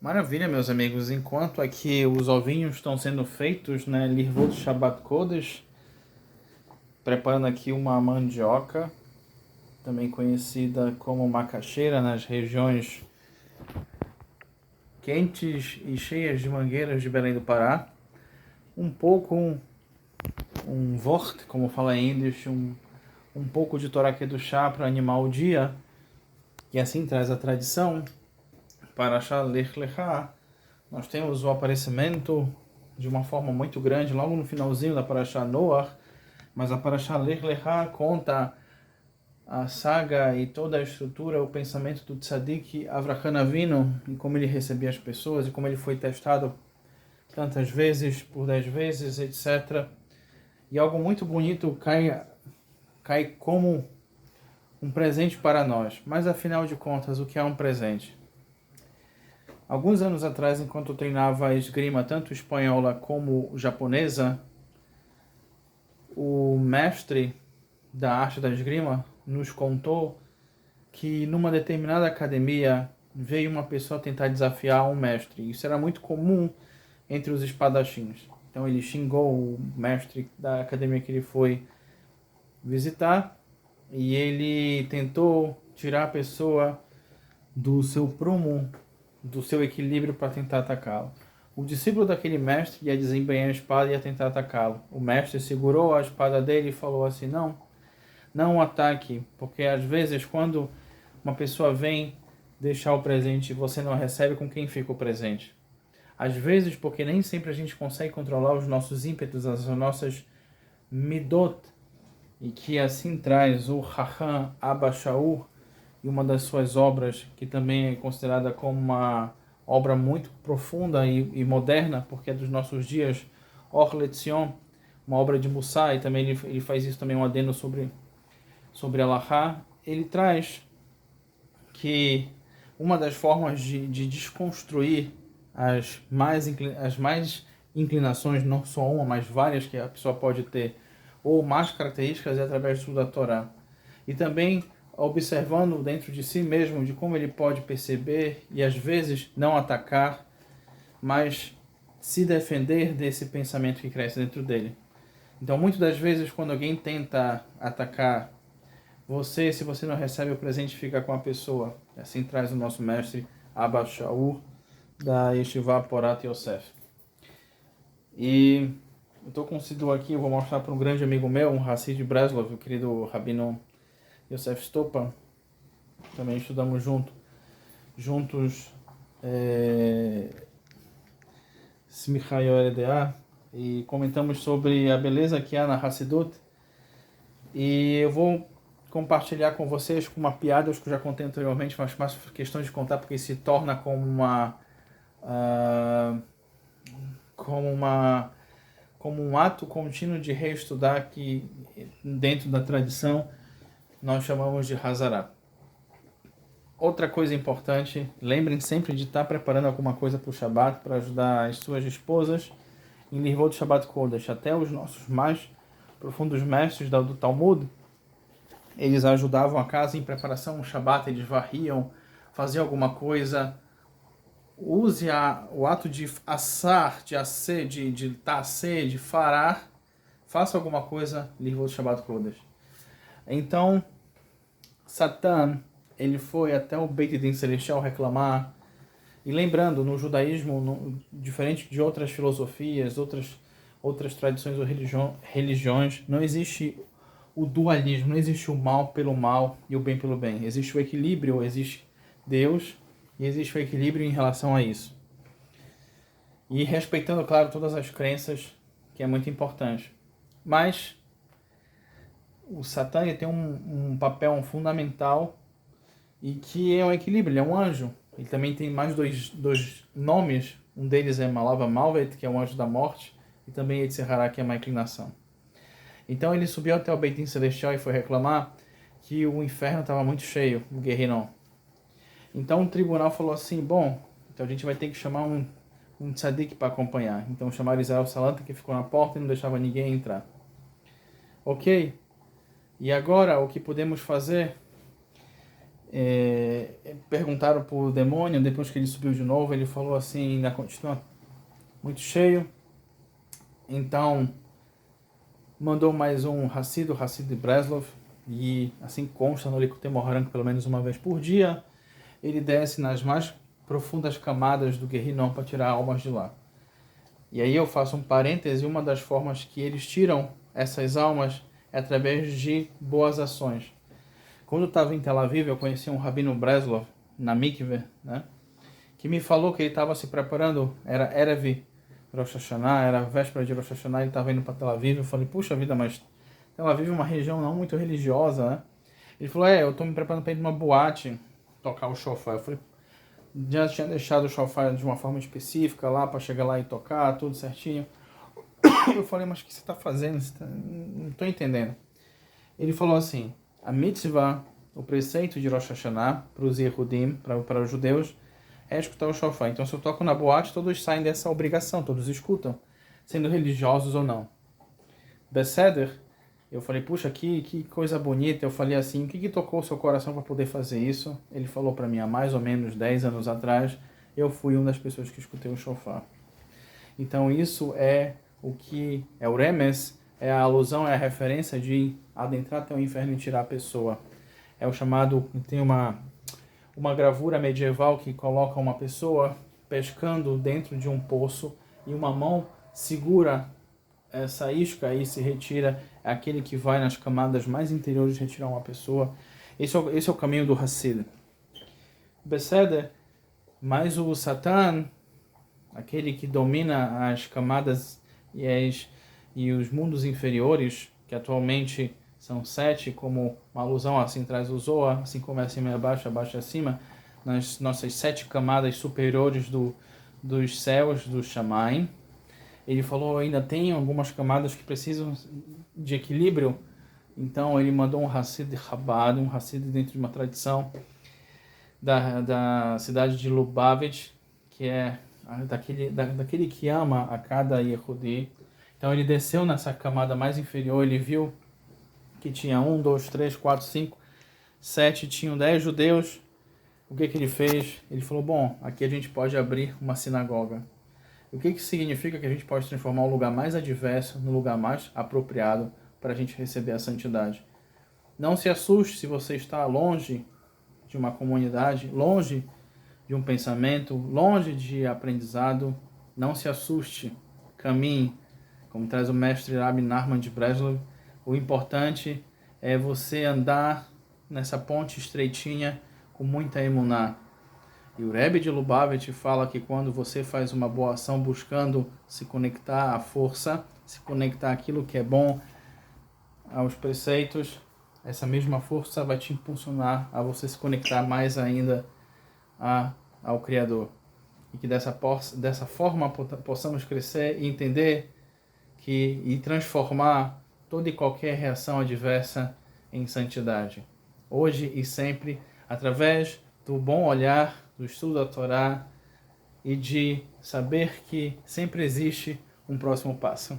Maravilha, meus amigos. Enquanto aqui os ovinhos estão sendo feitos, né, Lirvot Shabbat Kodesh, preparando aqui uma mandioca, também conhecida como macaxeira nas regiões quentes e cheias de mangueiras de Belém do Pará. Um vort, como fala em Yiddish, um pouco de Torá Kedushá para animar o dia, e assim traz a tradição para Lech Lechá. Nós temos o aparecimento de uma forma muito grande logo no finalzinho da Parashá Noach, mas a Parashá Lech Lechá conta a saga e toda a estrutura, o pensamento do Tzadik Avraham Avinu, e como ele recebia as pessoas e como ele foi testado tantas vezes, por 10 vezes, etc. E algo muito bonito cai como um presente para nós. Mas afinal de contas, o que é um presente? Alguns anos atrás, enquanto eu treinava a esgrima, tanto espanhola como japonesa, o mestre da arte da esgrima nos contou que numa determinada academia veio uma pessoa tentar desafiar um mestre. Isso era muito comum entre os espadachins. Então ele xingou o mestre da academia que ele foi visitar e ele tentou tirar a pessoa do seu prumo, do seu equilíbrio para tentar atacá-lo. O discípulo daquele mestre ia desembanhar a espada e ia tentar atacá-lo. O mestre segurou a espada dele e falou assim: não ataque, porque às vezes quando uma pessoa vem deixar o presente e você não recebe, com quem fica o presente? Às vezes, porque nem sempre a gente consegue controlar os nossos ímpetos, as nossas midot, e que assim traz o Chacham Abba Shaul, e uma das suas obras, que também é considerada como uma obra muito profunda e moderna, porque é dos nossos dias, Or Letzion, uma obra de Mussá, e também ele faz isso também um adendo sobre Allahá. Ele traz que uma das formas de desconstruir as mais inclinações, não só uma, mas várias que a pessoa pode ter, ou mais características, é através do estudo da Torá. E também observando dentro de si mesmo de como ele pode perceber e às vezes não atacar, mas se defender desse pensamento que cresce dentro dele. Então, muitas das vezes, quando alguém tenta atacar você, se você não recebe o presente, fica com a pessoa. Assim traz o nosso mestre Abba Shaul, da Yeshiva Porat Yosef. E eu estou com um Siddur aqui, eu vou mostrar para um grande amigo meu, um Hassid de Breslov, o querido Rabino Yosef Stopa. Também estudamos juntos Smicha Yoredea, e comentamos sobre a beleza que há na Hassidut. E eu vou compartilhar com vocês com uma piada, acho que eu já contei anteriormente, mas mais questão de contar porque se torna uh, como uma como um ato contínuo de reestudar, que dentro da tradição nós chamamos de Hazará. Outra coisa importante, lembrem sempre de estar preparando alguma coisa para o Shabat, para ajudar as suas esposas em Lirvot Shabbat Kodesh. Até os nossos mais profundos mestres do Talmud, eles ajudavam a casa em preparação ao Shabat, eles varriam, faziam alguma coisa. Use o ato de assar, de asser, de tasser, de farar, faça alguma coisa, Lirvot Shabbat Kodesh. Então, Satã, ele foi até o Beit Din Celestial reclamar. E lembrando, no judaísmo, diferente de outras filosofias, outras tradições ou religiões, não existe o dualismo, não existe o mal pelo mal e o bem pelo bem. Existe o equilíbrio, existe Deus e existe o equilíbrio em relação a isso. E respeitando, claro, todas as crenças, que é muito importante. Mas o Satã tem um papel fundamental, e que é um equilíbrio, ele é um anjo. Ele também tem mais dois nomes, um deles é Malava Malvet, que é o anjo da morte, e também Yetzirará, que é uma inclinação. Então ele subiu até o Beit Din Celestial e foi reclamar que o inferno estava muito cheio, o Guerreiron. Então o tribunal falou assim: bom, então a gente vai ter que chamar um tzadik para acompanhar. Então chamaram Israel Salanta, que ficou na porta e não deixava ninguém entrar. Ok? E agora o que podemos fazer? Perguntaram para o demônio, depois que ele subiu de novo, ele falou assim, ainda continua muito cheio. Então, mandou mais um Hassid, o Hassid de Breslov, e assim consta no Likutei Moharan que pelo menos uma vez por dia, ele desce nas mais profundas camadas do Guerrinom para tirar almas de lá. E aí eu faço um parêntese, uma das formas que eles tiram essas almas é através de boas ações. Quando eu estava em Tel Aviv, eu conheci um Rabino Breslov, na Mikveh, né, que me falou que ele estava se preparando, era Erev Rosh Hashanah, era a véspera de Rosh Hashanah, ele estava indo para Tel Aviv. Eu falei, puxa vida, mas Tel Aviv é uma região não muito religiosa, né? Ele falou, eu estou me preparando para ir numa boate, tocar o shofar. Eu falei, já tinha deixado o shofar de uma forma específica lá, para chegar lá e tocar, tudo certinho. Eu falei, mas o que você está fazendo? Não estou entendendo. Ele falou assim, a mitzvah, o preceito de Rosh Hashanah, para os Yehudim, para os judeus, é escutar o shofar. Então, se eu toco na boate, todos saem dessa obrigação, todos escutam, sendo religiosos ou não. Beseder, eu falei, puxa, que coisa bonita. Eu falei assim, o que tocou o seu coração para poder fazer isso? Ele falou para mim, há mais ou menos 10 anos atrás, eu fui uma das pessoas que escutei o shofar. Então, isso é o que é o remes, é a alusão, é a referência de adentrar até o inferno e tirar a pessoa. É o chamado, tem uma gravura medieval que coloca uma pessoa pescando dentro de um poço e uma mão segura essa isca e se retira. É aquele que vai nas camadas mais interiores retirar uma pessoa. Esse é o caminho do Hassid. Beseder, mas o Satan, aquele que domina as camadas e os mundos inferiores, que atualmente são 7, como uma alusão assim traz o Zohar, assim como é acima e abaixo e acima, nas nossas 7 camadas superiores dos céus, do Shamayim. Ele falou, ainda tem algumas camadas que precisam de equilíbrio, então ele mandou um Hassid de Chabad, um Hassid dentro de uma tradição da cidade de Lubavitch, que é daquele que ama a cada Yehudi. Então ele desceu nessa camada mais inferior, ele viu que tinha 1, 2, 3, 4, 5, 7, tinham 10 judeus. O que ele fez? Ele falou, bom, aqui a gente pode abrir uma sinagoga. O que significa que a gente pode transformar o lugar mais adverso no lugar mais apropriado para a gente receber a santidade. Não se assuste se você está longe de uma comunidade, longe de um pensamento, longe de aprendizado. Não se assuste, caminhe, como traz o mestre Rabbi Nachman de Breslov. O importante é você andar nessa ponte estreitinha com muita emuná. E o Rebbe de Lubavitch fala que quando você faz uma boa ação buscando se conectar à força, se conectar àquilo que é bom, aos preceitos, essa mesma força vai te impulsionar a você se conectar mais ainda ao Criador. E que dessa forma possamos crescer e entender e transformar toda e qualquer reação adversa em santidade. Hoje e sempre, através do bom olhar, do estudo da Torá e de saber que sempre existe um próximo passo.